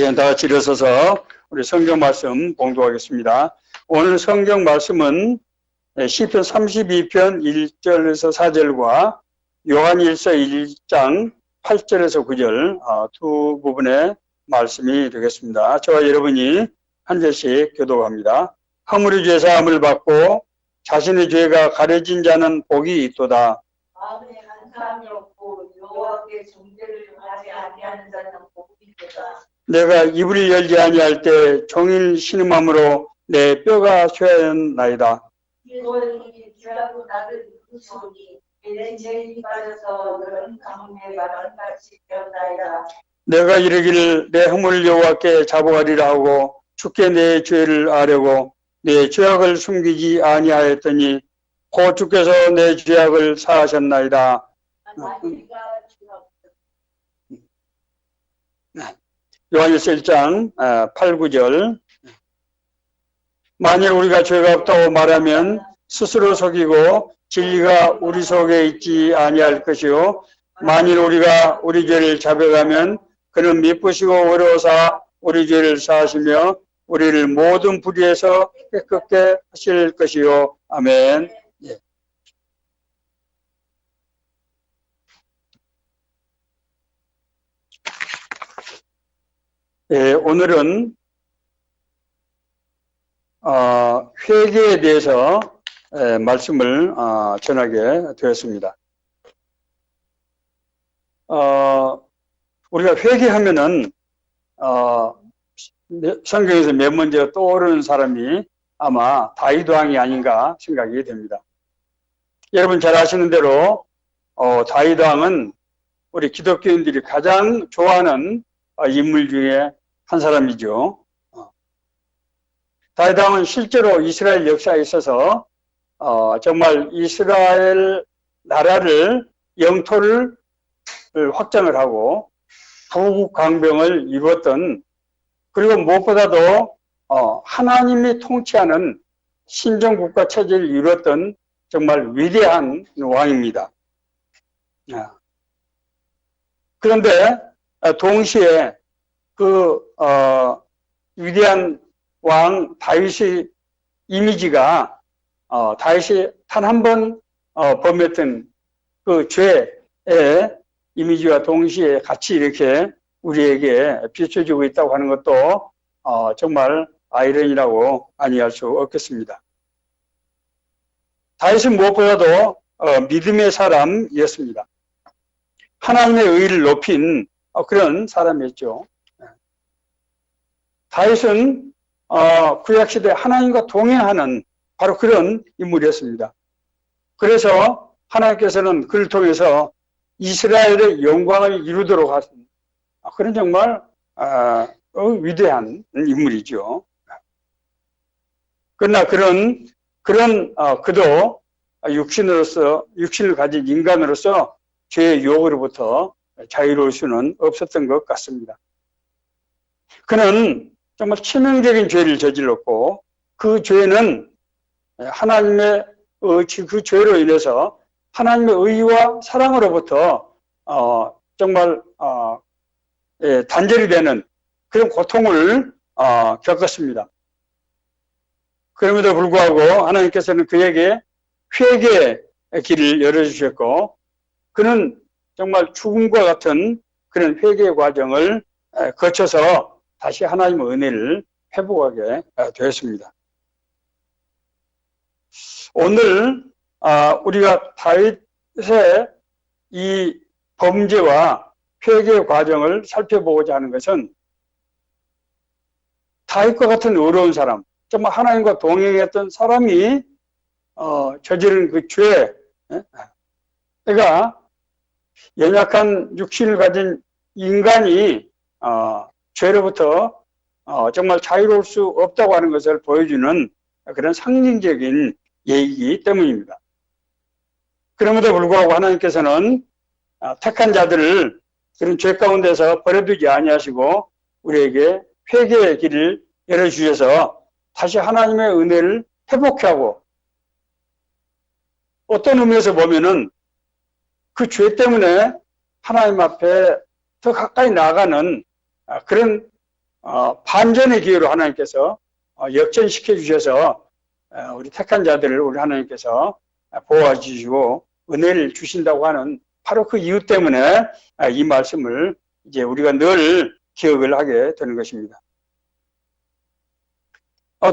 이제 다 같이 일어서서 우리 성경 말씀 봉독하겠습니다. 오늘 성경 말씀은 시편 32편 1절에서 4절과 요한일서 1장 8절에서 9절 두 부분의 말씀이 되겠습니다. 저와 여러분이 한 절씩 교독합니다. 허물의 죄 사함을 받고 자신의 죄가 가려진 자는 복이 있도다. 마음에 한사함이 없고 여호와께 정죄를 하지 아니하는 자는 복이 있도다. 내가 입을 열지 아니할 때 종일 신음함으로 내 뼈가 쇠하였나이다. 일본이 귀하고 나를 부수니 내 죄에 빠져서 너는 가뭄에 바람같이 되었나이다. 내가 이르기를 내 허물을 여호와께 자복하리라 하고 주께 내 죄를 아뢰고 내 죄악을 숨기지 아니하였더니 곧 주께서 내 죄악을 사하셨나이다. 요한일서 1장 8, 9절. 만일 우리가 죄가 없다고 말하면 스스로 속이고 진리가 우리 속에 있지 아니할 것이요 만일 우리가 우리 죄를 자백하면 그는 미쁘시고 어려워서 우리 죄를 사하시며 우리를 모든 불의에서 깨끗게 하실 것이요. 아멘. 예. 예, 오늘은 회개에 대해서 말씀을 전하게 되었습니다. 우리가 회개하면은 성경에서 맨 먼저 떠오르는 사람이 아마 다윗 왕이 아닌가 생각이 됩니다. 여러분 잘 아시는 대로 다윗 왕은 우리 기독교인들이 가장 좋아하는 인물 중에 한 사람이죠. 다윗 왕은 실제로 이스라엘 역사에 있어서 정말 이스라엘 나라를 영토를 확장을 하고 부국강병을 이루었던, 그리고 무엇보다도 하나님이 통치하는 신정국가 체제를 이루었던 정말 위대한 왕입니다. 그런데 동시에 그 위대한 왕 다윗의 이미지가 다윗이 단 한 번 범했던 그 죄의 이미지와 동시에 같이 이렇게 우리에게 비춰주고 있다고 하는 것도 정말 아이러니라고 아니할 수 없겠습니다. 다윗은 무엇보다도 믿음의 사람이었습니다. 하나님의 의를 높인 그런 사람이었죠. 다윗은 구약시대 하나님과 동행하는 바로 그런 인물이었습니다. 그래서 하나님께서는 그를 통해서 이스라엘의 영광을 이루도록 하신 그런 정말 위대한 인물이죠. 그러나 그도 육신을 가진 인간으로서 죄의 유혹으로부터 자유로울 수는 없었던 것 같습니다. 그는 정말 치명적인 죄를 저질렀고 그 죄는 하나님의 그 죄로 인해서 하나님의 의와 사랑으로부터 정말 단절이 되는 그런 고통을 겪었습니다. 그럼에도 불구하고 하나님께서는 그에게 회개의 길을 열어주셨고 그는 정말 죽음과 같은 그런 회개의 과정을 거쳐서 다시 하나님의 은혜를 회복하게 되었습니다. 오늘 우리가 다윗의 이 범죄와 회개의 과정을 살펴보고자 하는 것은 다윗과 같은 어려운 사람, 정말 하나님과 동행했던 사람이 저지른 그 죄, 그러니까 연약한 육신을 가진 인간이 죄로부터 정말 자유로울 수 없다고 하는 것을 보여주는 그런 상징적인 예이기 때문입니다. 그럼에도 불구하고 하나님께서는 택한 자들을 그런 죄 가운데서 버려두지 아니하시고 우리에게 회개의 길을 열어주셔서 다시 하나님의 은혜를 회복하고, 어떤 의미에서 보면은 그 죄 때문에 하나님 앞에 더 가까이 나아가는 그런 반전의 기회로 하나님께서 역전시켜 주셔서 우리 택한 자들을 우리 하나님께서 보호해 주시고 은혜를 주신다고 하는 바로 그 이유 때문에 이 말씀을 이제 우리가 늘 기억을 하게 되는 것입니다.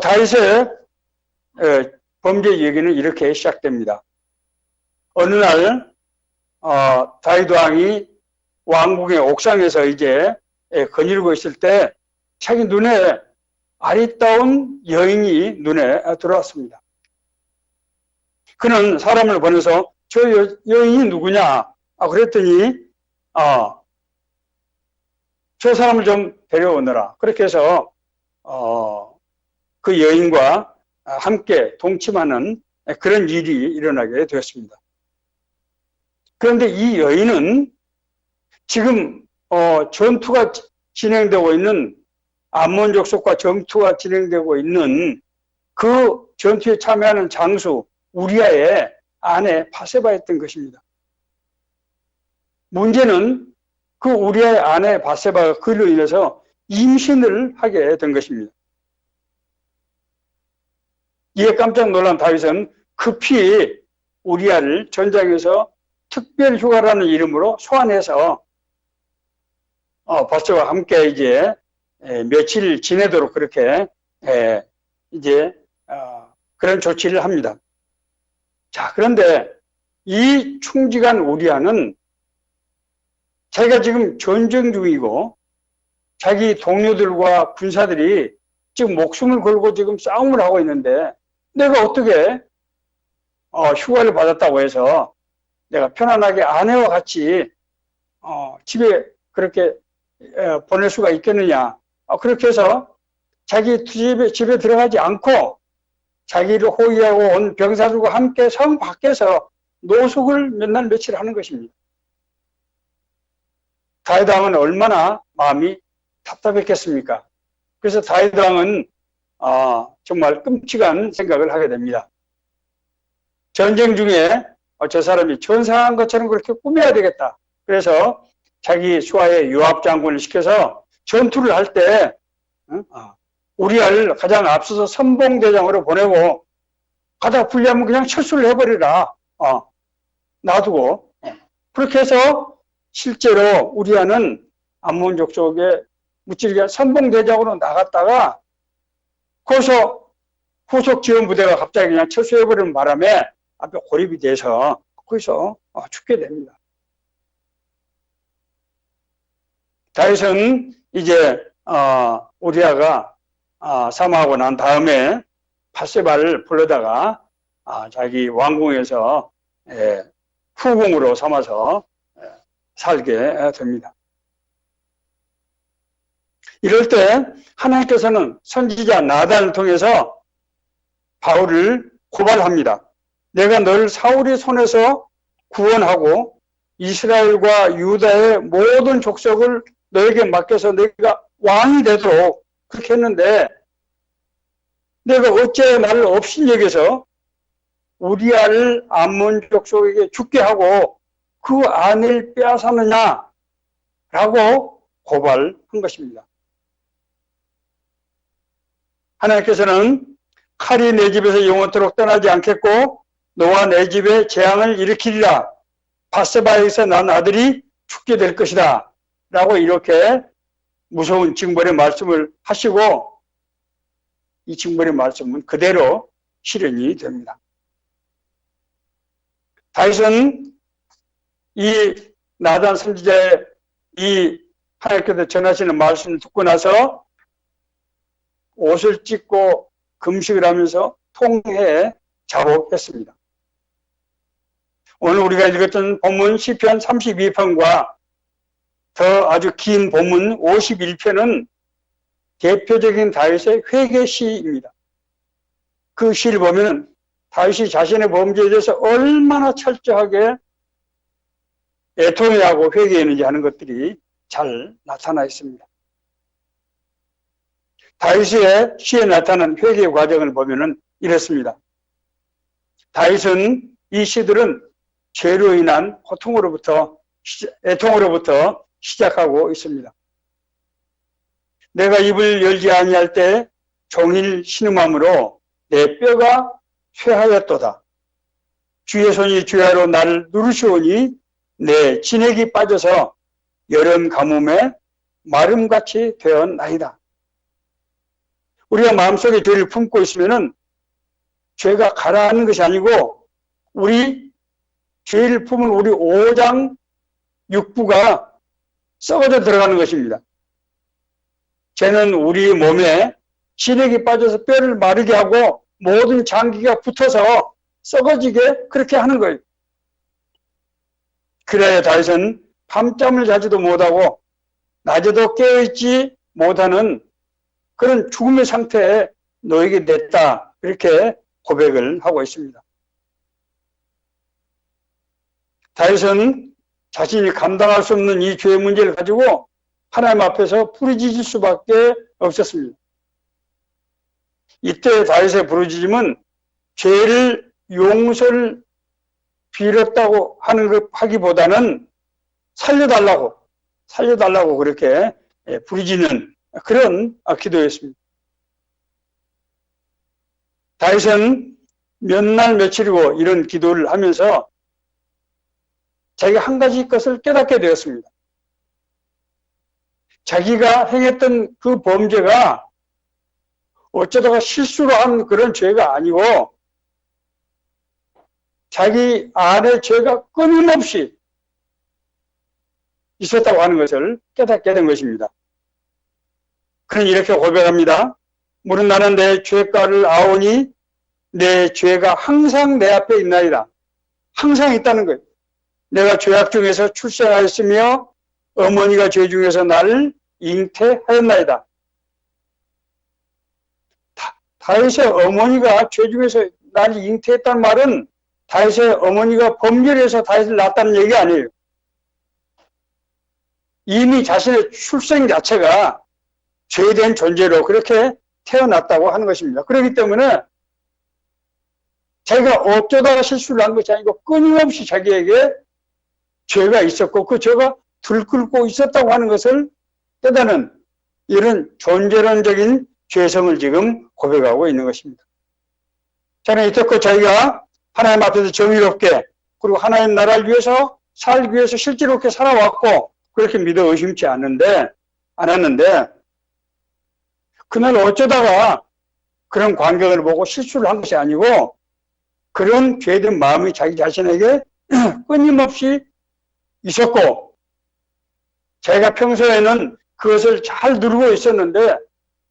다윗의 범죄 얘기는 이렇게 시작됩니다. 어느 날 다윗 왕이 왕궁의 옥상에서 이제 거닐고 있을 때 자기 눈에 아리따운 여인이 눈에 들어왔습니다. 그는 사람을 보내서 저 여인이 누구냐? 그랬더니 저 사람을 좀 데려오너라. 그렇게 해서 그 여인과 함께 동침하는 그런 일이 일어나게 되었습니다. 그런데 이 여인은 지금 전투가 진행되고 있는 암몬 족속과 전투가 진행되고 있는 그 전투에 참여하는 장수 우리아의 아내 바세바였던 것입니다. 문제는 그 우리아의 아내 바세바가 그로 인해서 임신을 하게 된 것입니다. 이에 깜짝 놀란 다윗은 급히 우리아를 전장에서 특별 휴가라는 이름으로 소환해서 바세바와 함께 이제 며칠 지내도록 그렇게 이제 그런 조치를 합니다. 자, 그런데 이 충직한 우리아는 자기가 지금 전쟁 중이고 자기 동료들과 군사들이 지금 목숨을 걸고 지금 싸움을 하고 있는데 내가 어떻게 휴가를 받았다고 해서 내가 편안하게 아내와 같이 집에 그렇게 보낼 수가 있겠느냐. 그렇게 해서 자기 집에 들어가지 않고 자기를 호위하고 온 병사들과 함께 성 밖에서 노숙을 몇 날 며칠 하는 것입니다. 다윗 왕은 얼마나 마음이 답답했겠습니까? 그래서 다윗 왕은 정말 끔찍한 생각을 하게 됩니다. 전쟁 중에 저 사람이 전사한 것처럼 그렇게 꾸며야 되겠다. 그래서 자기 수하의 요압 장군을 시켜서 전투를 할 때 우리아를 가장 앞서서 선봉대장으로 보내고 가다 불리하면 그냥 철수를 해버리라. 놔두고. 그렇게 해서 실제로 우리아는 암몬 족속의 무찌르게 선봉대장으로 나갔다가 거기서 후속 지원 부대가 갑자기 그냥 철수해버리는 바람에 앞에 고립이 돼서 거기서 죽게 됩니다. 다윗은 이제 우리아가 사망하고 난 다음에 바세바를 불러다가 자기 왕궁에서 후궁으로 삼아서 살게 됩니다. 이럴 때 하나님께서는 선지자 나단을 통해서 바울을 고발합니다. 내가 너를 사울의 손에서 구원하고 이스라엘과 유다의 모든 족속을 너에게 맡겨서 너희가 왕이 되도록 그렇게 했는데 내가 어째 나를 업신여겨서 우리아를 암몬 족속에게 죽게 하고 그 아내를 빼앗았느냐라고 고발한 것입니다. 하나님께서는 칼이 내 집에서 영원토록 떠나지 않겠고 너와 내 집에 재앙을 일으키리라. 바세바에서 난 아들이 죽게 될 것이다. 라고 이렇게 무서운 징벌의 말씀을 하시고 이 징벌의 말씀은 그대로 실현이 됩니다. 다윗은 이 나단 선지자의 이 하나님께서 전하시는 말씀을 듣고 나서 옷을 찢고 금식을 하면서 통회에 자복했습니다. 오늘 우리가 읽었던 본문 시편 32편과 더 아주 긴 본문 51편은 대표적인 다윗의 회개시입니다. 그 시를 보면 다윗이 자신의 범죄에 대해서 얼마나 철저하게 애통해하고 회개했는지 하는 것들이 잘 나타나 있습니다. 다윗의 시에 나타난 회개 과정을 보면 이렇습니다. 다윗은 이 시들은 죄로 인한 고통으로부터 애통으로부터 시작하고 있습니다. 내가 입을 열지 아니할 때 종일 신음함으로 내 뼈가 쇠하였도다. 주의 손이 주야로 나를 누르시오니 내 진액이 빠져서 여름 가뭄에 마름같이 되었나이다. 우리가 마음속에 죄를 품고 있으면은 죄가 가라앉는 것이 아니고 우리 죄를 품은 우리 오장 육부가 썩어져 들어가는 것입니다. 죄는 우리 몸에 진액이 빠져서 뼈를 마르게 하고 모든 장기가 붙어서 썩어지게 그렇게 하는 거예요. 그래야 다윗은 밤잠을 자지도 못하고 낮에도 깨어있지 못하는 그런 죽음의 상태에 놓이게 됐다. 이렇게 고백을 하고 있습니다. 다윗은 자신이 감당할 수 없는 이 죄의 문제를 가지고 하나님 앞에서 부르짖을 수밖에 없었습니다. 이때 다윗의 부르짖음은 죄를 용서를 빌었다고 하는 것 하기보다는 살려달라고 그렇게 부르짖는 그런 기도였습니다. 다윗은 몇 날 며칠이고 이런 기도를 하면서 자기가 한 가지 것을 깨닫게 되었습니다. 자기가 행했던 그 범죄가 어쩌다가 실수로 한 그런 죄가 아니고 자기 안에 죄가 끊임없이 있었다고 하는 것을 깨닫게 된 것입니다. 그는 이렇게 고백합니다. 물은 나는 내 죄가를 아오니 내 죄가 항상 내 앞에 있나이다. 항상 있다는 거예요. 내가 죄악 중에서 출생하였으며 어머니가 죄 중에서 나를 잉태하였나이다. 다윗의 어머니가 죄 중에서 나를 잉태했다는 말은 다윗의 어머니가 범죄를 해서 다윗을 낳았다는 얘기 아니에요. 이미 자신의 출생 자체가 죄된 존재로 그렇게 태어났다고 하는 것입니다. 그렇기 때문에 자기가 어쩌다가 실수를 한 것이 아니고 끊임없이 자기에게 죄가 있었고 그 죄가 들끓고 있었다고 하는 것을 깨닫는 이런 존재론적인 죄성을 지금 고백하고 있는 것입니다. 저는 이때껏 자기가 하나님 앞에서 정의롭게 그리고 하나님 나라를 위해서 살기 위해서 실제로 그렇게 살아왔고 그렇게 믿어 의심치 않았는데 그날 어쩌다가 그런 광경을 보고 실수를 한 것이 아니고 그런 죄된 마음이 자기 자신에게 끊임없이 있었고 자기가 평소에는 그것을 잘 누르고 있었는데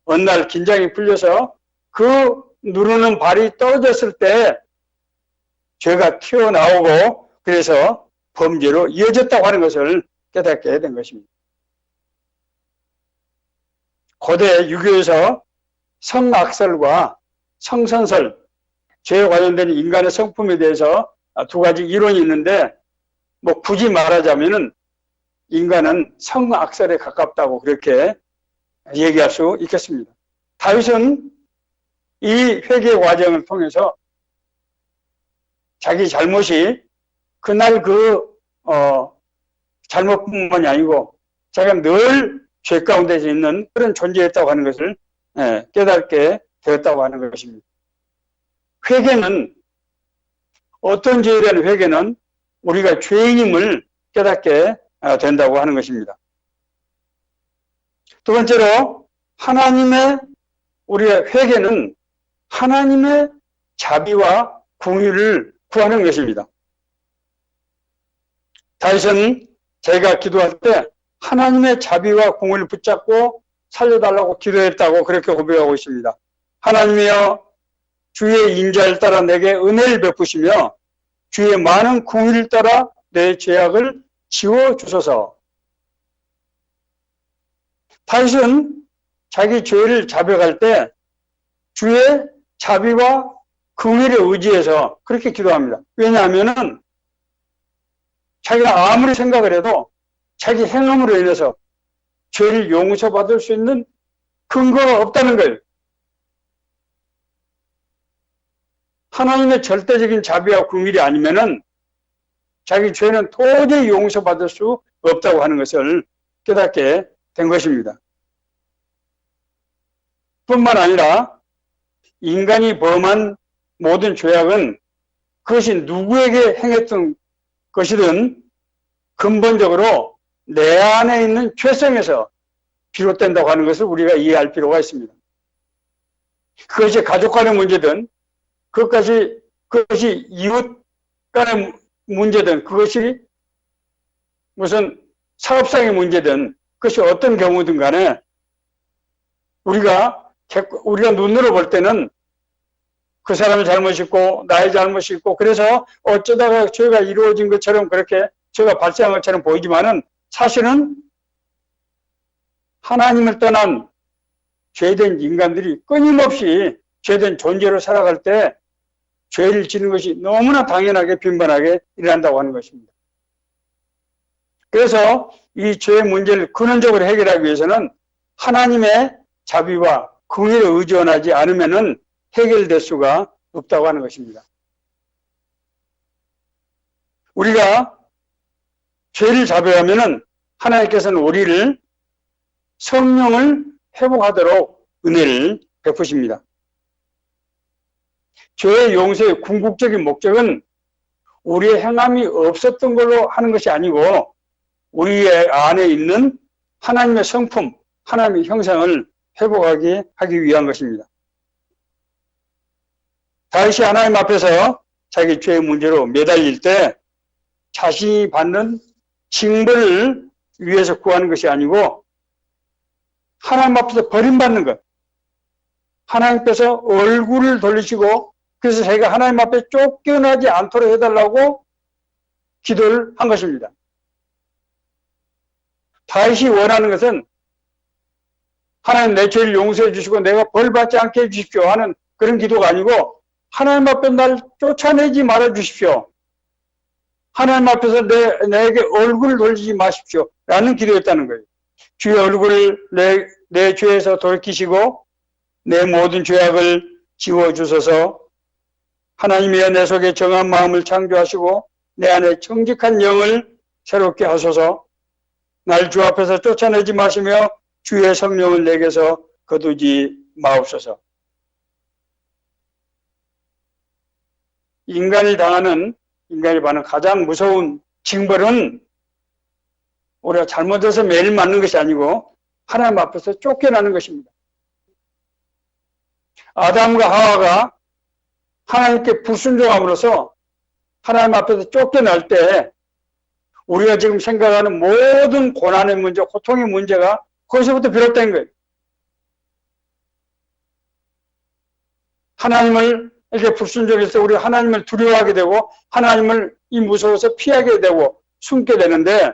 어느 날 긴장이 풀려서 그 누르는 발이 떨어졌을 때 죄가 튀어나오고 그래서 범죄로 이어졌다고 하는 것을 깨닫게 된 것입니다. 고대 유교에서 성악설과 성선설, 죄에 관련된 인간의 성품에 대해서 두 가지 이론이 있는데 뭐 굳이 말하자면은 인간은 성악설에 가깝다고 그렇게 얘기할 수 있겠습니다. 다윗은 이 회개 과정을 통해서 자기 잘못이 그날 잘못뿐만이 아니고 자기가 늘 죄 가운데서 있는 그런 존재였다고 하는 것을 깨닫게 되었다고 하는 것입니다. 회개는 어떤 죄에 대한 회개는 우리가 죄인임을 깨닫게 된다고 하는 것입니다. 두 번째로 우리의 회개는 하나님의 자비와 긍휼을 구하는 것입니다. 다윗은 자기가 기도할 때 하나님의 자비와 긍휼을 붙잡고 살려달라고 기도했다고 그렇게 고백하고 있습니다. 하나님이여 주의 인자를 따라 내게 은혜를 베푸시며 주의 많은 긍휼을 따라 내 죄악을 지워주소서. 다윗은 자기 죄를 자백할 때 주의 자비와 긍휼에 의지해서 그렇게 기도합니다. 왜냐하면은 자기가 아무리 생각을 해도 자기 행함으로 인해서 죄를 용서받을 수 있는 근거가 없다는 거예요. 하나님의 절대적인 자비와 긍휼이 아니면은 자기 죄는 도저히 용서받을 수 없다고 하는 것을 깨닫게 된 것입니다. 뿐만 아니라 인간이 범한 모든 죄악은 그것이 누구에게 행했던 것이든 근본적으로 내 안에 있는 죄성에서 비롯된다고 하는 것을 우리가 이해할 필요가 있습니다. 그것이 가족 간의 문제든 그것이 이웃 간의 문제든 그것이 무슨 사업상의 문제든 그것이 어떤 경우든 간에 우리가 눈으로 볼 때는 그 사람의 잘못이 있고 나의 잘못이 있고 그래서 어쩌다가 죄가 이루어진 것처럼 그렇게 죄가 발생한 것처럼 보이지만은 사실은 하나님을 떠난 죄된 인간들이 끊임없이 죄된 존재로 살아갈 때 죄를 지는 것이 너무나 당연하게 빈번하게 일어난다고 하는 것입니다. 그래서 이 죄의 문제를 근원적으로 해결하기 위해서는 하나님의 자비와 긍휼에 의존하지 않으면은 해결될 수가 없다고 하는 것입니다. 우리가 죄를 자백하면은 하나님께서는 우리를 성령을 회복하도록 은혜를 베푸십니다. 죄의 용서의 궁극적인 목적은 우리의 행함이 없었던 걸로 하는 것이 아니고 우리의 안에 있는 하나님의 성품, 하나님의 형상을 회복하게 하기 위한 것입니다. 다윗이 하나님 앞에서 자기 죄의 문제로 매달릴 때 자신이 받는 징벌을 위해서 구하는 것이 아니고 하나님 앞에서 버림받는 것, 하나님께서 얼굴을 돌리시고 그래서 자기가 하나님 앞에 쫓겨나지 않도록 해달라고 기도를 한 것입니다. 다윗이 원하는 것은 하나님 내 죄를 용서해 주시고 내가 벌받지 않게 해주십시오 하는 그런 기도가 아니고 하나님 앞에 날 쫓아내지 말아 주십시오. 하나님 앞에서 내게 얼굴을 돌리지 마십시오 라는 기도였다는 거예요. 주의 얼굴을 내 죄에서 돌이키시고 내 모든 죄악을 지워주소서. 하나님이여 내 속에 정한 마음을 창조하시고 내 안에 정직한 영을 새롭게 하소서. 날 주 앞에서 쫓아내지 마시며 주의 성령을 내게서 거두지 마옵소서. 인간이 받는 가장 무서운 징벌은 우리가 잘못해서 매일 맞는 것이 아니고 하나님 앞에서 쫓겨나는 것입니다. 아담과 하와가 하나님께 불순종함으로써 하나님 앞에서 쫓겨날 때 우리가 지금 생각하는 모든 고난의 문제, 고통의 문제가 거기서부터 비롯된 거예요. 하나님을 이렇게 불순종해서 우리가 하나님을 두려워하게 되고 하나님을 무서워서 피하게 되고 숨게 되는데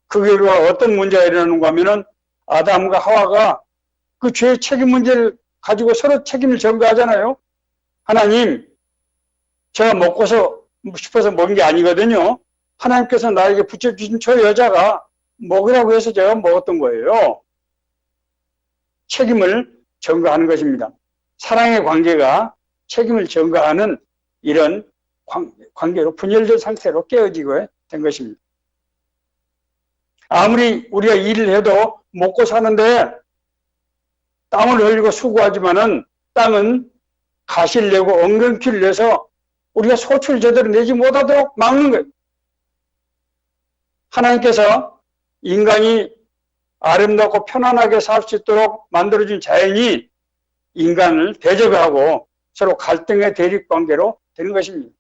그 결과 어떤 문제가 일어나는가 하면은 아담과 하와가 그 죄의 책임 문제를 가지고 서로 책임을 전가하잖아요. 하나님, 제가 먹고 싶어서 먹은 게 아니거든요. 하나님께서 나에게 붙여주신 저 여자가 먹으라고 해서 제가 먹었던 거예요. 책임을 전가하는 것입니다. 사랑의 관계가 책임을 전가하는 이런 관계로 분열된 상태로 깨어지게 된 것입니다. 아무리 우리가 일을 해도 먹고 사는데 땀을 흘리고 수고하지만은 땅은 가시를 내고 엉겅퀴를 내서 우리가 소출을 제대로 내지 못하도록 막는 거예요. 하나님께서 인간이 아름답고 편안하게 살 수 있도록 만들어준 자연이 인간을 대적하고 서로 갈등의 대립관계로 되는 것입니다.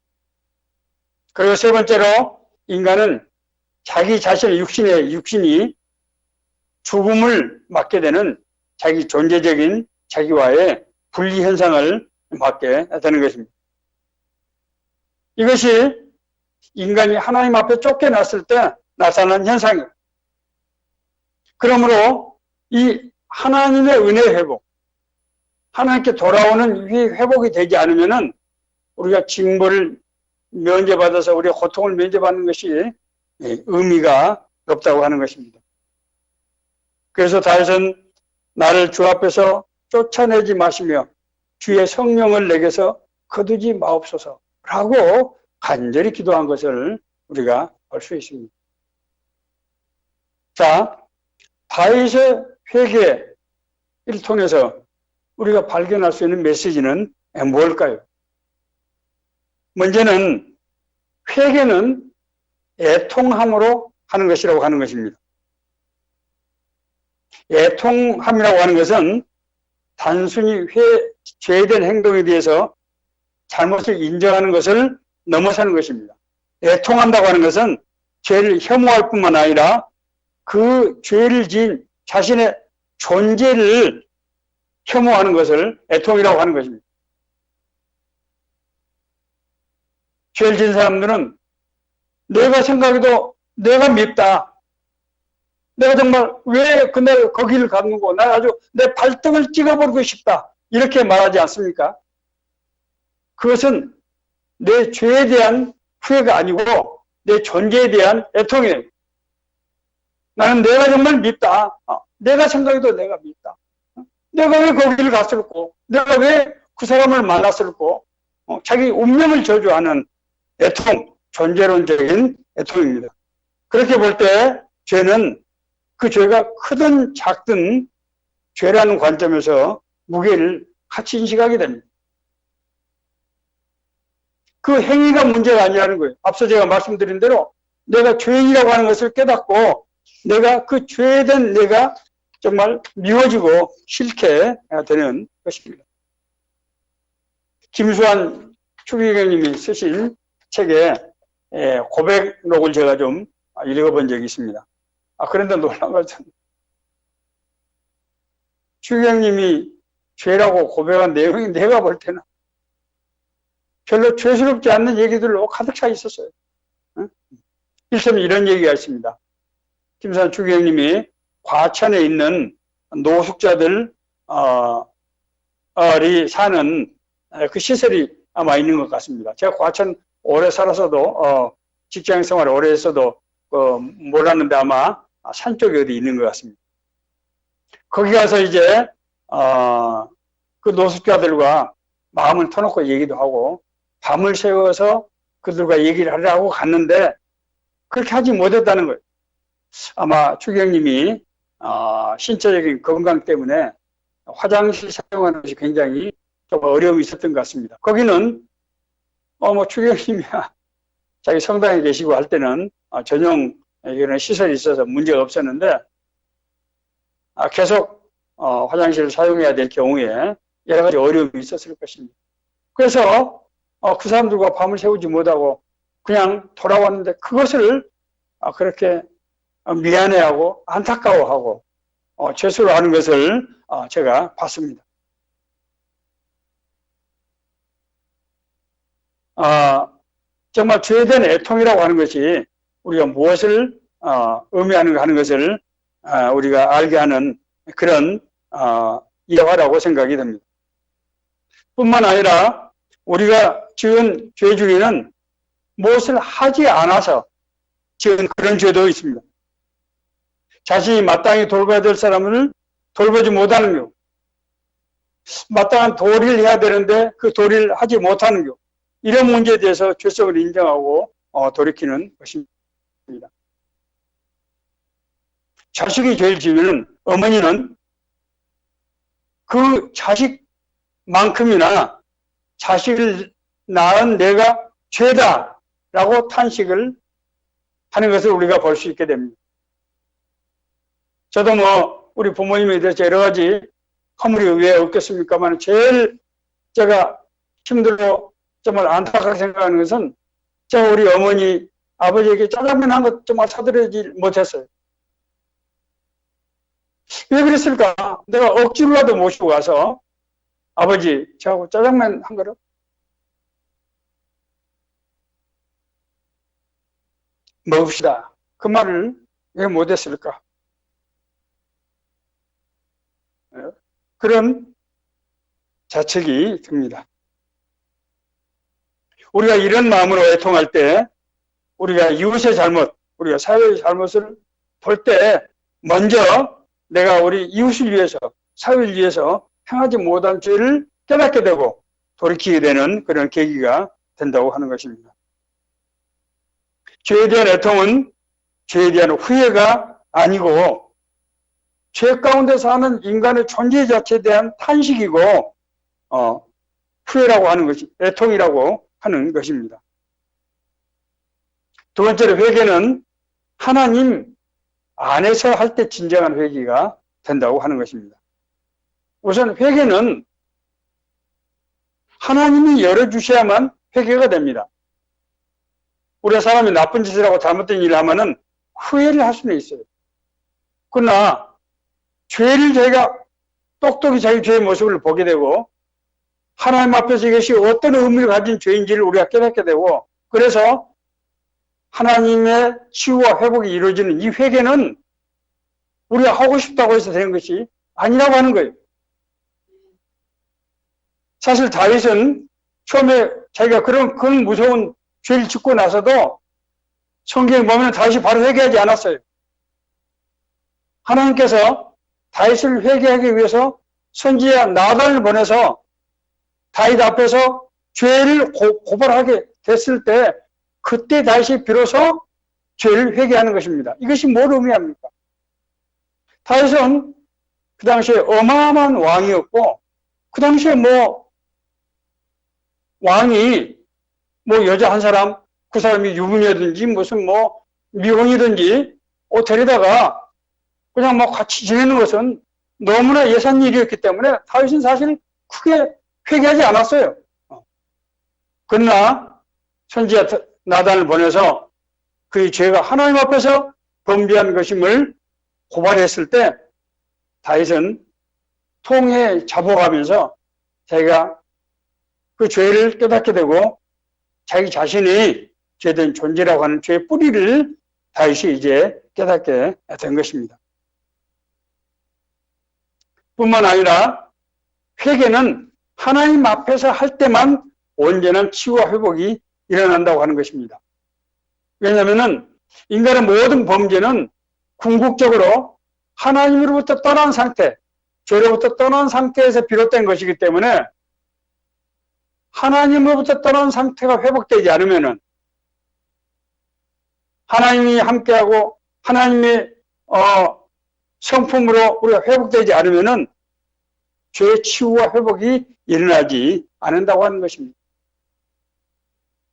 그리고 세 번째로 인간은 자기 자신의 육신이 죽음을 맞게 되는 자기 존재적인 자기와의 분리 현상을 맞게 되는 것입니다. 이것이 인간이 하나님 앞에 쫓겨났을 때 나타난 현상이에요. 그러므로 이 하나님의 은혜 회복, 하나님께 돌아오는 이 회복이 되지 않으면은 우리가 징벌을 면제받아서 우리가 고통을 면제받는 것이 의미가 없다고 하는 것입니다. 그래서 다윗은 나를 주 앞에서 쫓아내지 마시며 주의 성령을 내게서 거두지 마옵소서라고 간절히 기도한 것을 우리가 알 수 있습니다. 자, 다윗의 회개를 통해서 우리가 발견할 수 있는 메시지는 뭘까요? 먼저는 회개는 애통함으로 하는 것이라고 하는 것입니다. 애통함이라고 하는 것은 단순히 죄된 행동에 대해서 잘못을 인정하는 것을 넘어서는 것입니다. 애통한다고 하는 것은 죄를 혐오할 뿐만 아니라 그 죄를 지은 자신의 존재를 혐오하는 것을 애통이라고 하는 것입니다. 죄를 지은 사람들은 내가 생각해도 내가 밉다. 내가 정말 왜 그날 거기를 갔는고 나 아주 내 발등을 찍어버리고 싶다. 이렇게 말하지 않습니까? 그것은 내 죄에 대한 후회가 아니고 내 존재에 대한 애통이에요. 나는 내가 정말 밉다. 내가 생각해도 내가 밉다. 내가 왜 거기를 갔을고 내가 왜 그 사람을 만났을고 자기 운명을 저주하는 애통, 존재론적인 애통입니다. 그렇게 볼 때 죄는 그 죄가 크든 작든 죄라는 관점에서 무게를 같이 인식하게 됩니다. 그 행위가 문제가 아니라는 거예요. 앞서 제가 말씀드린 대로 내가 죄인이라고 하는 것을 깨닫고 내가 그 죄된 내가 정말 미워지고 싫게 되는 것입니다. 김수환 추기경님이 쓰신 책에 고백록을 제가 좀 읽어본 적이 있습니다. 그런데 놀라운 것은 추기경님이 죄라고 고백한 내용이 내가 볼 때는 별로 죄스럽지 않는 얘기들로 가득 차 있었어요. 일선 이런 얘기가 있습니다. 김수환 추기경님이 과천에 있는 노숙자들이 사는 그 시설이 아마 있는 것 같습니다. 제가 과천 오래 살아서도 직장 생활 오래 했어도 몰랐는데 아마 산 쪽에 어디 있는 것 같습니다. 거기 가서 이제 그 노숙자들과 마음을 터놓고 얘기도 하고 밤을 새워서 그들과 얘기를 하려고 갔는데 그렇게 하지 못했다는 거예요. 아마 추기경님이 신체적인 건강 때문에 화장실 사용하는 것이 굉장히 좀 어려움이 있었던 것 같습니다. 거기는 추기경님이야 자기 성당에 계시고 할 때는 전용 이런 시설이 있어서 문제가 없었는데 계속 화장실을 사용해야 될 경우에 여러 가지 어려움이 있었을 것입니다. 그래서 그 사람들과 밤을 새우지 못하고 그냥 돌아왔는데 그것을 그렇게 미안해하고 안타까워하고 죄수로하는 것을 제가 봤습니다. 정말 죄된 애통이라고 하는 것이 우리가 무엇을 의미하는가 하는 것을 우리가 알게 하는 그런 일화라고 생각이 됩니다. 뿐만 아니라 우리가 지은 죄 중에는 무엇을 하지 않아서 지은 그런 죄도 있습니다. 자신이 마땅히 돌봐야 될 사람을 돌보지 못하는 경우, 마땅한 도리를 해야 되는데 그 도리를 하지 못하는 경우, 이런 문제에 대해서 죄성을 인정하고 돌이키는 것입니다. 자식이 죄를 지으면 어머니는 그 자식만큼이나 자식을 낳은 내가 죄다라고 탄식을 하는 것을 우리가 볼 수 있게 됩니다. 저도 우리 부모님에 대해서 여러 가지 허물이 왜 없겠습니까만 제일 제가 힘들고 정말 안타깝게 생각하는 것은 제가 우리 어머니, 아버지에게 짜장면 한 것 정말 사드리지 못했어요. 왜 그랬을까? 내가 억지로라도 모시고 가서 아버지, 저하고 짜장면 한 그릇 먹읍시다. 그 말을 왜 못했을까? 그런 자책이 듭니다. 우리가 이런 마음으로 애통할 때 우리가 이웃의 잘못, 우리가 사회의 잘못을 볼 때 먼저 내가 우리 이웃을 위해서, 사회를 위해서 행하지 못한 죄를 깨닫게 되고 돌이키게 되는 그런 계기가 된다고 하는 것입니다. 죄에 대한 애통은 죄에 대한 후회가 아니고 죄 가운데 사는 인간의 존재 자체에 대한 탄식이고 후회라고 하는 것이 애통이라고 하는 것입니다. 두 번째로 회개는 하나님 안에서 할 때 진정한 회개가 된다고 하는 것입니다. 우선 회개는 하나님이 열어주셔야만 회개가 됩니다. 우리가 사람이 나쁜 짓을 하고 잘못된 일을 하면은 후회를 할 수는 있어요. 그러나 죄를 저희가 똑똑히 자기 죄의 모습을 보게 되고 하나님 앞에서 이것이 어떤 의미를 가진 죄인지를 우리가 깨닫게 되고 그래서 하나님의 치유와 회복이 이루어지는 이 회개는 우리가 하고 싶다고 해서 되는 것이 아니라고 하는 거예요. 사실 다윗은 처음에 자기가 그런 무서운 죄를 짓고 나서도 성경에 보면 다윗이 바로 회개하지 않았어요. 하나님께서 다윗을 회개하기 위해서 선지자 나단을 보내서 다윗 앞에서 죄를 고발하게 됐을 때 그때 다윗이 비로소 죄를 회개하는 것입니다. 이것이 뭘 의미합니까? 다윗은 그 당시에 어마어마한 왕이었고 그 당시에 왕이 여자 한 사람 그 사람이 유부녀든지 무슨 미혼이든지 데려다가 그냥 같이 지내는 것은 너무나 예산 일이었기 때문에 다윗은 사실 크게 회개하지 않았어요. 그러나 선지자 나단을 보내서 그의 죄가 하나님 앞에서 범죄한 것임을 고발했을 때 다윗은 통에 잡아가면서 자기가 그 죄를 깨닫게 되고 자기 자신이 죄된 존재라고 하는 죄의 뿌리를 다윗이 이제 깨닫게 된 것입니다. 뿐만 아니라 회개는 하나님 앞에서 할 때만 온전한 치유와 회복이 일어난다고 하는 것입니다. 왜냐하면 인간의 모든 범죄는 궁극적으로 하나님으로부터 떠난 상태, 죄로부터 떠난 상태에서 비롯된 것이기 때문에 하나님으로부터 떠난 상태가 회복되지 않으면 하나님이 함께하고 하나님의 성품으로 우리가 회복되지 않으면 죄의 치유와 회복이 일어나지 않는다고 하는 것입니다.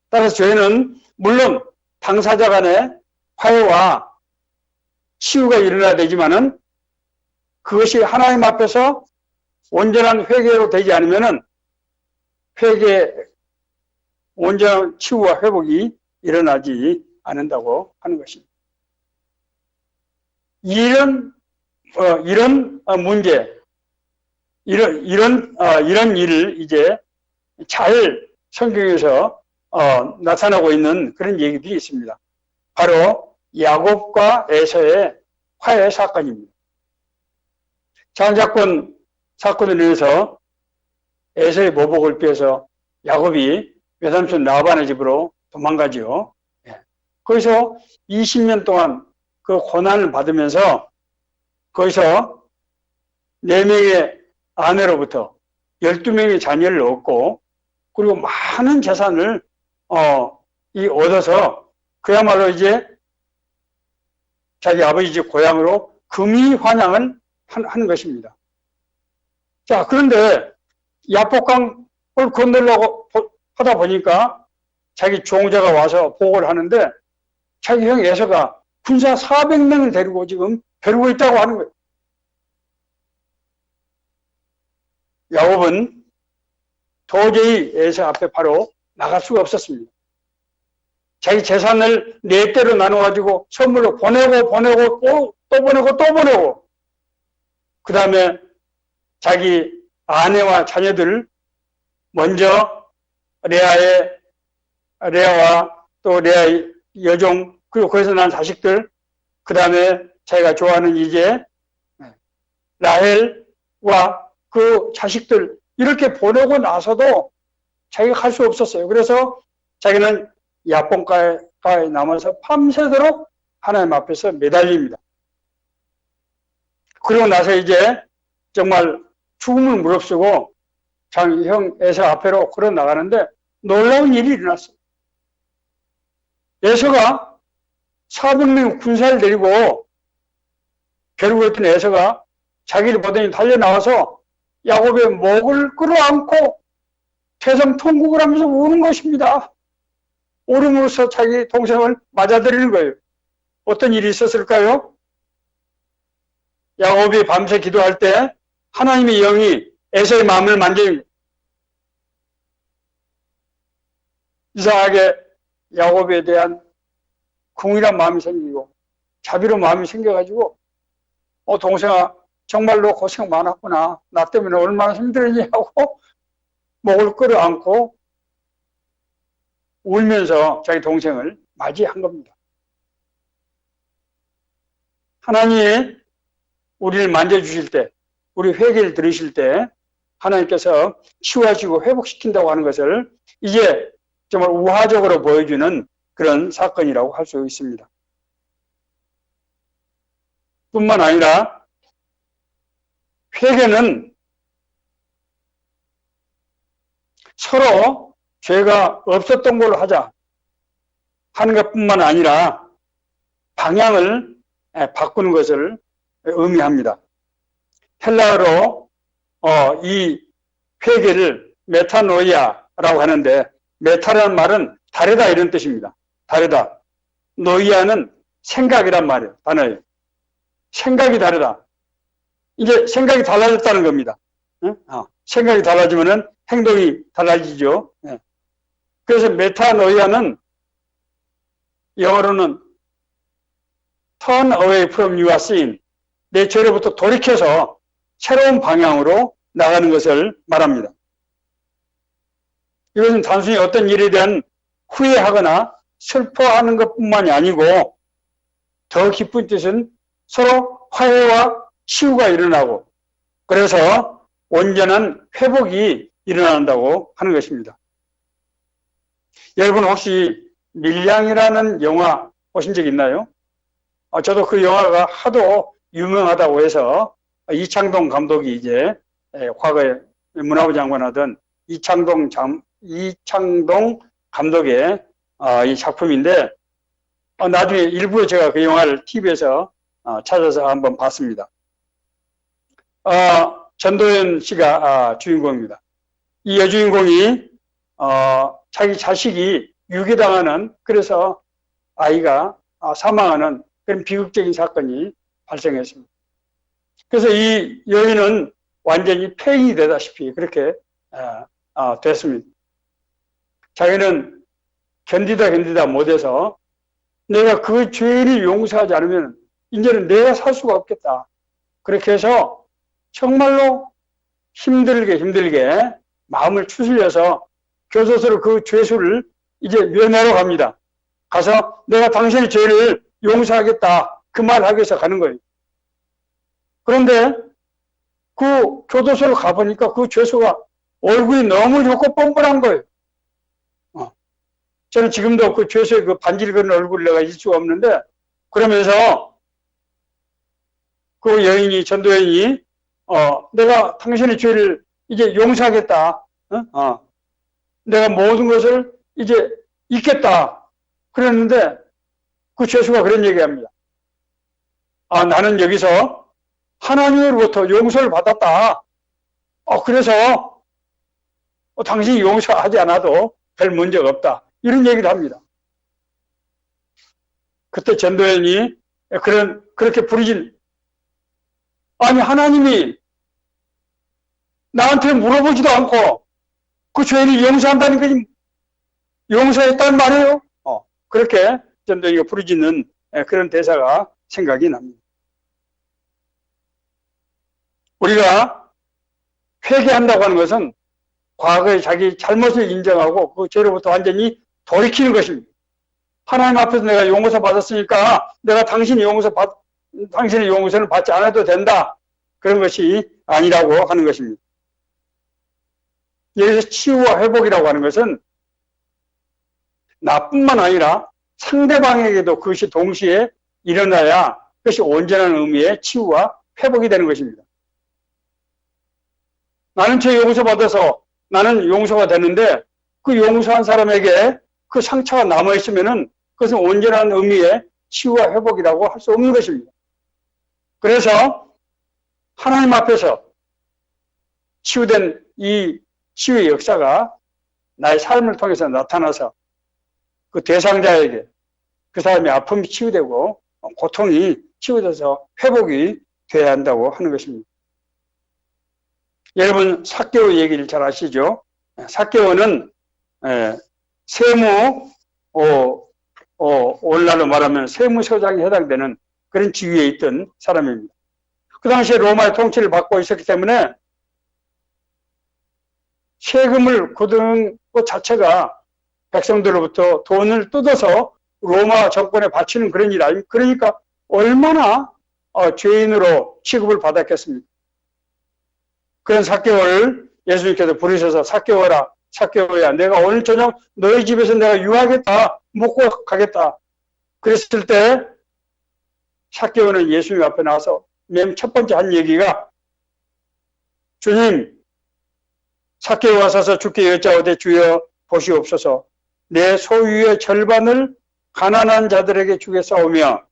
따라서 죄는 물론 당사자 간의 화해와 치유가 일어나야 되지만은 그것이 하나님 앞에서 온전한 회개로 되지 않으면은 온전한 치유와 회복이 일어나지 않는다고 하는 것입니다. 이런 문제, 이런 일을 이제 잘 성경에서 나타나고 있는 그런 얘기들이 있습니다. 바로 야곱과 에서의 화해 사건입니다. 장자권 사건을 인해서 에서의 보복을 피해서 야곱이 외삼촌 라반의 집으로 도망가지요. 거기서 20년 동안 그 고난을 받으면서 거기서 4명의 아내로부터 12명의 자녀를 얻고 그리고 많은 재산을 얻어서 그야말로 이제 자기 아버지 집 고향으로 금이 환양을 하는 것입니다. 자, 그런데 야복강을 건너려고 하다 보니까 자기 종자가 와서 보고를 하는데 자기 형 에서가 군사 400명을 데리고 지금 벼르고 있다고 하는 거예요. 야곱은 도저히 에서 앞에 바로 나갈 수가 없었습니다. 자기 재산을 4대로 나눠가지고 선물로 보내고 또 보내고 그 다음에 자기 아내와 자녀들 먼저 레아와 또 레아의 여종 그리고 거기서 난 자식들 그 다음에 자기가 좋아하는 이제 라헬과 그 자식들 이렇게 보내고 나서도 자기가 갈 수 없었어요. 그래서 자기는 야복강가에 남아서 밤새도록 하나님 앞에서 매달립니다. 그리고 나서 이제 정말 죽음을 무릅쓰고 자기 형 에서 앞으로 걸어 나가는데 놀라운 일이 일어났어요. 에서가 400명 군사를 데리고 겨루고 있던 에서가 자기를 보더니 달려나와서 야곱의 목을 끌어안고 퇴성통곡을 하면서 우는 것입니다. 울음으로써 자기 동생을 맞아들이는 거예요. 어떤 일이 있었을까요? 야곱이 밤새 기도할 때 하나님의 영이 에서의 마음을 만져요. 이상하게 야곱에 대한 궁일한 마음이 생기고 자비로운 마음이 생겨가지고 동생아 정말로 고생 많았구나. 나 때문에 얼마나 힘들었니 하고 목을 끌어안고 울면서 자기 동생을 맞이한 겁니다. 하나님이 우리를 만져주실 때, 우리 회개를 들으실 때 하나님께서 치유하시고 회복시킨다고 하는 것을 이제 정말 우화적으로 보여주는 그런 사건이라고 할 수 있습니다. 뿐만 아니라 회개는 서로 죄가 없었던 걸로 하자 하는 것뿐만 아니라 방향을 바꾸는 것을 의미합니다. 헬라어로 이 회개를 메타노이아라고 하는데 메타라는 말은 다르다 이런 뜻입니다. 다르다. 노이아는 생각이란 말이에요. 단어예요. 생각이 다르다. 이제 생각이 달라졌다는 겁니다. 생각이 달라지면은 행동이 달라지죠. 그래서 메타노이아는 영어로는 turn away from your sin. 내 죄로부터 돌이켜서 새로운 방향으로 나가는 것을 말합니다. 이것은 단순히 어떤 일에 대한 후회하거나 슬퍼하는 것뿐만이 아니고 더 깊은 뜻은 서로 화해와 치유가 일어나고 그래서 온전한 회복이 일어난다고 하는 것입니다. 여러분 혹시 밀양이라는 영화 보신 적 있나요? 저도 그 영화가 하도 유명하다고 해서 이창동 감독이 이제 과거에 문화부 장관 하던 이창동 감독의 이 작품인데 나중에 일부에 제가 그 영화를 TV에서 찾아서 한번 봤습니다. 전도연 씨가 주인공입니다. 이 여주인공이 자기 자식이 유괴당하는 그래서 아이가 사망하는 그런 비극적인 사건이 발생했습니다. 그래서 이 여인은 완전히 폐인이 되다시피 그렇게 됐습니다. 자기는 견디다 못해서 내가 그 죄를 용서하지 않으면 이제는 내가 살 수가 없겠다. 그렇게 해서 정말로 힘들게 마음을 추스려서 교도소로 그 죄수를 이제 면회하러 갑니다. 가서 내가 당신의 죄를 용서하겠다. 그 말 하기 위해서 가는 거예요. 그런데 그 교도소로 가보니까 그 죄수가 얼굴이 너무 좋고 뻔뻔한 거예요. 저는 지금도 그 죄수의 그 반지를 그린 얼굴을 내가 잊을 수가 없는데 그러면서 그 여인이 전도여인이 내가 당신의 죄를 이제 용서하겠다. 내가 모든 것을 이제 잊겠다. 그랬는데 그 죄수가 그런 얘기합니다. 나는 여기서 하나님으로부터 용서를 받았다. 그래서 당신이 용서하지 않아도 별 문제가 없다. 이런 얘기를 합니다. 그때 전도연이 그렇게 부르진 아니 하나님이 나한테 물어보지도 않고 그 죄를 용서한다는 게 용서했단 말이에요. 그렇게 전도연이가 부르짖는 그런 대사가 생각이 납니다. 우리가 회개한다고 하는 것은 과거에 자기 잘못을 인정하고 그 죄로부터 완전히 돌이키는 것입니다. 하나님 앞에서 내가 용서 받았으니까 내가 당신의 용서는 받지 않아도 된다. 그런 것이 아니라고 하는 것입니다. 여기서 치유와 회복이라고 하는 것은 나뿐만 아니라 상대방에게도 그것이 동시에 일어나야 그것이 온전한 의미의 치유와 회복이 되는 것입니다. 나는 죄 용서받아서 나는 용서가 되는데 그 용서한 사람에게 그 상처가 남아있으면은 그것은 온전한 의미의 치유와 회복이라고 할 수 없는 것입니다. 그래서 하나님 앞에서 치유된 이 치유의 역사가 나의 삶을 통해서 나타나서 그 대상자에게 그 사람의 아픔이 치유되고 고통이 치유돼서 회복이 돼야 한다고 하는 것입니다. 여러분 삭개오 얘기를 잘 아시죠? 삭개오는 세무 오늘날로 말하면 세무서장에 해당되는 그런 지위에 있던 사람입니다. 그 당시에 로마의 통치를 받고 있었기 때문에 세금을 거두는 것 자체가 백성들로부터 돈을 뜯어서 로마 정권에 바치는 그런 일 아닙니까? 그러니까 얼마나 죄인으로 취급을 받았겠습니까? 그런 삭개오를 예수님께서 부르셔서 삭개오라, 삭개오야, 내가 오늘 저녁 너희 집에서 내가 유하겠다, 먹고 가겠다. 그랬을 때 삭개오는 예수님 앞에 나와서 맨 첫 번째 한 얘기가 주님, 삭개오가 서서 주께 여짜오되 주여 보시옵소서 내 소유의 절반을 가난한 자들에게 주겠사오며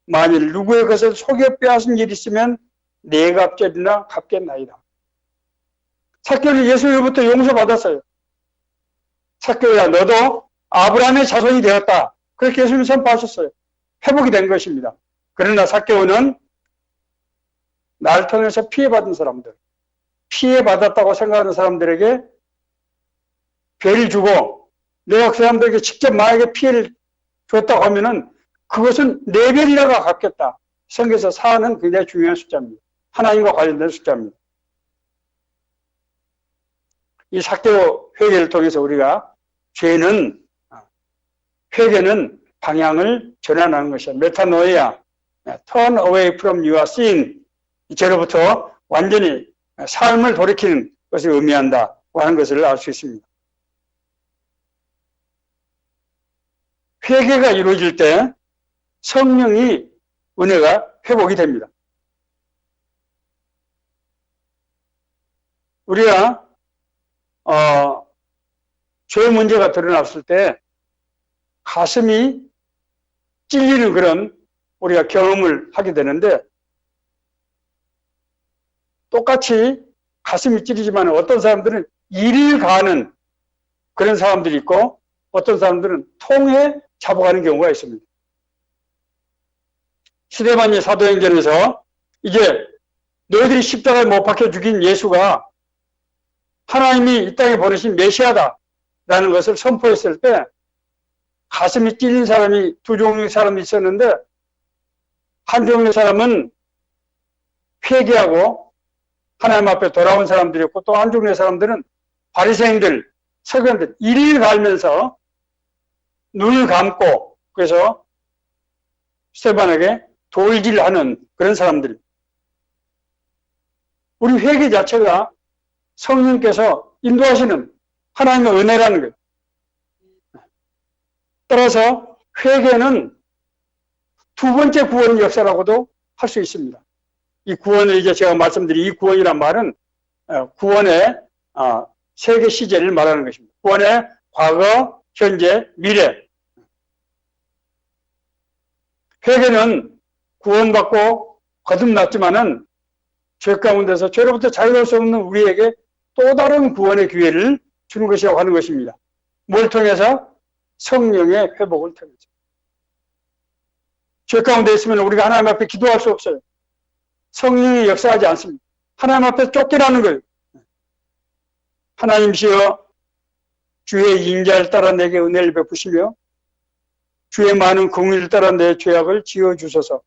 만일 누구의 것을 속여 빼앗은 일이 있으면 네 갑절이나 갚겠나이다. 삭개오는 예수님으로부터 용서받았어요. 삭개오야 너도 아브라함의 자손이 되었다. 그렇게 예수님이 선포하셨어요. 회복이 된 것입니다. 그러나 삭개오는 나를 통해서 피해받은 사람들, 피해받았다고 생각하는 사람들에게 배를 주고 내가 그 사람들에게 직접 만약에 피해를 줬다고 하면은 그것은 4배이라가 갚겠다. 성경에서 4는 굉장히 중요한 숫자입니다. 하나님과 관련된 숫자입니다. 이 삭개오 회개를 통해서 우리가 회개는 방향을 전환하는 것이야. 메타노이아, turn away from your sin. 죄로부터 완전히 삶을 돌이키는 것을 의미한다고 하는 것을 알 수 있습니다. 회개가 이루어질 때 성령이 은혜가 회복이 됩니다. 우리가 죄 문제가 드러났을 때 가슴이 찔리는 그런 우리가 경험을 하게 되는데 똑같이 가슴이 찔리지만 어떤 사람들은 이를 가하는 그런 사람들이 있고 어떤 사람들은 통에 잡아가는 경우가 있습니다. 스데반이 사도행전에서 이제 너희들이 십자가에 못 박혀 죽인 예수가 하나님이 이 땅에 보내신 메시아다라는 것을 선포했을 때 가슴이 찔린 사람이 두 종류의 사람이 있었는데 한 종류의 사람은 회개하고 하나님 앞에 돌아온 사람들이었고 또 한 종류의 사람들은 바리새인들, 서기관들 이를 갈면서 눈을 감고 그래서 스데반에게 돌질하는 그런 사람들. 우리 회개 자체가 성령께서 인도하시는 하나님의 은혜라는 거예요. 따라서 회개는 두 번째 구원 역사라고도 할 수 있습니다. 이 구원을 이제 제가 말씀드린 이 구원이란 말은 구원의 세계 시제를 말하는 것입니다. 구원의 과거, 현재, 미래. 회개는 구원받고 거듭났지만은 죄 가운데서 죄로부터 자유할 수 없는 우리에게 또 다른 구원의 기회를 주는 것이라고 하는 것입니다. 뭘 통해서? 성령의 회복을 통해서. 죄 가운데 있으면 우리가 하나님 앞에 기도할 수 없어요. 성령이 역사하지 않습니다. 하나님 앞에 쫓겨나는 거예요. 하나님시여 주의 인자를 따라 내게 은혜를 베푸시며 주의 많은 공의를 따라 내 죄악을 지어주소서.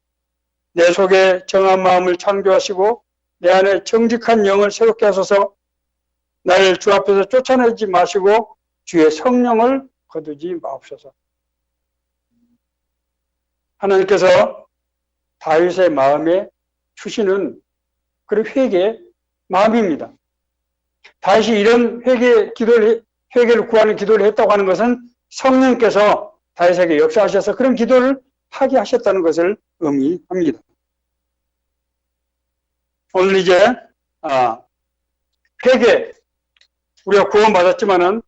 내 속에 정한 마음을 창조하시고 내 안에 정직한 영을 새롭게 하소서. 나를 주 앞에서 쫓아내지 마시고 주의 성령을 거두지 마옵소서. 하나님께서 다윗의 마음에 주시는 그런 회개의 마음입니다. 다윗이 이런 회개를 구하는 기도를 했다고 하는 것은 성령께서 다윗에게 역사하셔서 그런 기도를 하게 하셨다는 것을 의미합니다. 오늘 이제 회개, 우리가 구원받았지만은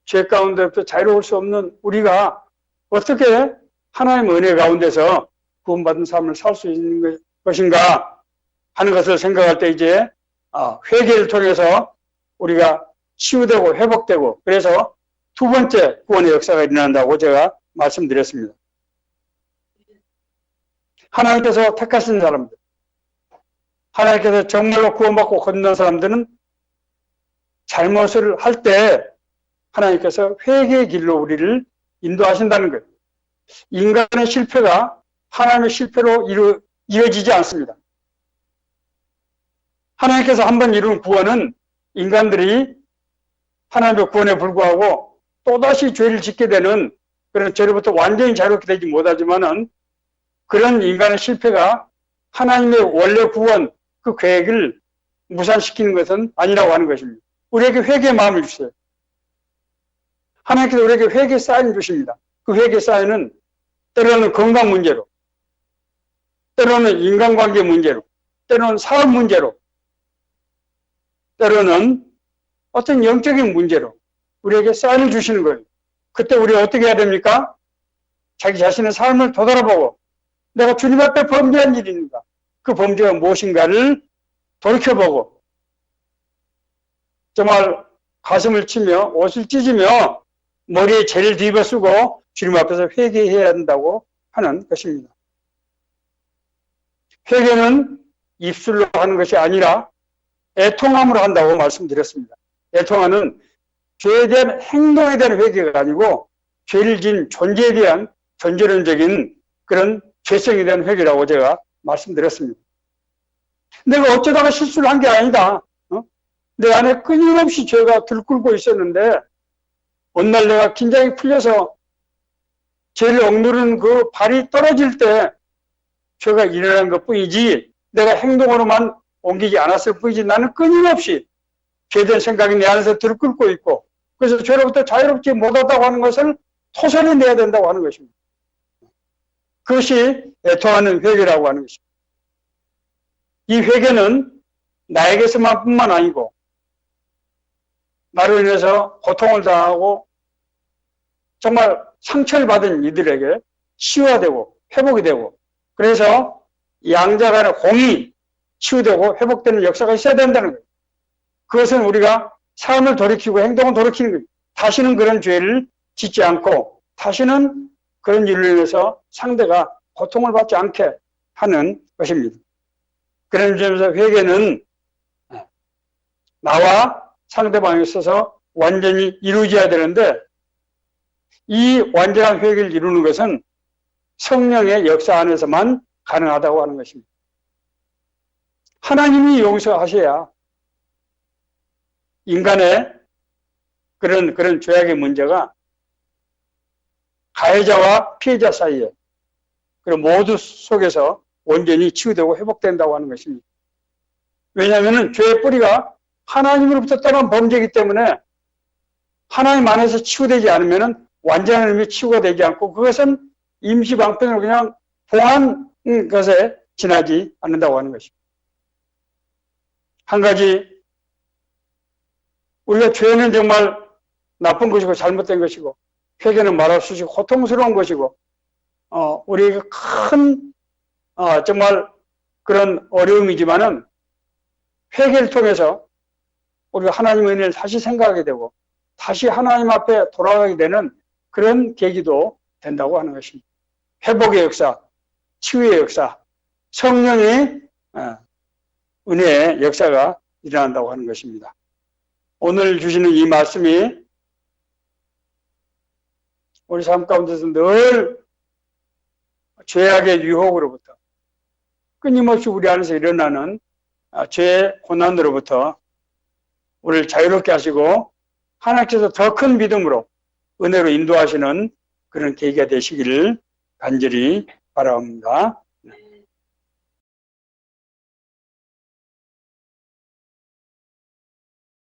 죄 가운데부터 자유로울 수 없는 우리가 어떻게 하나님의 은혜 가운데서 구원받은 삶을 살 수 있는 것인가, 하는 것을 생각할 때 이제 회개를 통해서 우리가 치유되고 회복되고 그래서 두 번째 구원의 역사가 일어난다고 제가 말씀드렸습니다. 하나님께서 택하신 사람들, 하나님께서 정말로 구원받고 건넌 사람들은 잘못을 할 때 하나님께서 회개의 길로 우리를 인도하신다는 거예요. 인간의 실패가 하나님의 실패로 이어지지 않습니다. 하나님께서 한번 이룬 구원은 인간들이 하나님의 구원에 불구하고 또다시 죄를 짓게 되는 그런 죄로부터 완전히 자유롭게 되지 못하지만은 그런 인간의 실패가 하나님의 원래 구원 그 계획을 무산시키는 것은 아니라고 하는 것입니다. 우리에게 회개의 마음을 주세요. 하나님께서 우리에게 회개 사인을 주십니다. 그 회개 사인은 때로는 건강 문제로, 때로는 인간관계 문제로, 때로는 사업 문제로, 때로는 어떤 영적인 문제로 우리에게 사인을 주시는 거예요. 그때 우리가 어떻게 해야 됩니까? 자기 자신의 삶을 되돌아보고 내가 주님 앞에 범죄한 일이 있는가? 그 범죄가 무엇인가를 돌이켜보고 정말 가슴을 치며 옷을 찢으며 머리에 죄를 뒤집어쓰고 주님 앞에서 회개해야 한다고 하는 것입니다. 회개는 입술로 하는 것이 아니라 애통함으로 한다고 말씀드렸습니다. 애통하는 죄에 대한 행동에 대한 회개가 아니고 죄를 지은 존재에 대한 전제론적인 그런 죄성에 대한 회개라고 제가 말씀드렸습니다. 내가 어쩌다가 실수를 한 게 아니다. 내 안에 끊임없이 죄가 들끓고 있었는데 어느 날 내가 긴장이 풀려서 죄를 억누르는 그 발이 떨어질 때 죄가 일어난 것뿐이지 내가 행동으로만 옮기지 않았을 뿐이지 나는 끊임없이 죄된 생각이 내 안에서 들끓고 있고 그래서 죄로부터 자유롭지 못하다고 하는 것을 토설해내야 된다고 하는 것입니다. 그것이 애통하는 회개라고 하는 것입니다. 이 회개는 나에게서만뿐만 아니고 나로 인해서 고통을 당하고 정말 상처를 받은 이들에게 치유되고 회복이 되고 그래서 양자 간의 공이 치유되고 회복되는 역사가 있어야 된다는 거예요. 그것은 우리가 삶을 돌이키고 행동을 돌이키는 거예요. 다시는 그런 죄를 짓지 않고 다시는 그런 일로 인해서 상대가 고통을 받지 않게 하는 것입니다. 그런 점에서 회개는 나와 상대방에 있어서 완전히 이루어져야 되는데 이 완전한 회개를 이루는 것은 성령의 역사 안에서만 가능하다고 하는 것입니다. 하나님이 용서하셔야 인간의 그런 죄악의 문제가 가해자와 피해자 사이에 그리고 모두 속에서 온전히 치유되고 회복된다고 하는 것입니다. 왜냐하면 죄의 뿌리가 하나님으로부터 떠난 범죄이기 때문에 하나님 안에서 치유되지 않으면 완전한 의미의 치유가 되지 않고 그것은 임시방편으로 그냥 봉한 것에 지나지 않는다고 하는 것입니다. 한 가지 우리가 죄는 정말 나쁜 것이고 잘못된 것이고 회개는 말할 수 없이 고통스러운 것이고 우리에게 큰 정말 그런 어려움이지만은 회개를 통해서 우리가 하나님의 은혜를 다시 생각하게 되고 다시 하나님 앞에 돌아가게 되는 그런 계기도 된다고 하는 것입니다. 회복의 역사, 치유의 역사, 성령의 은혜의 역사가 일어난다고 하는 것입니다. 오늘 주시는 이 말씀이 우리 삶 가운데서 늘 죄악의 유혹으로부터 끊임없이 우리 안에서 일어나는 죄의 고난으로부터 우리를 자유롭게 하시고 하나님께서 더 큰 믿음으로 은혜로 인도하시는 그런 계기가 되시기를 간절히 바랍니다.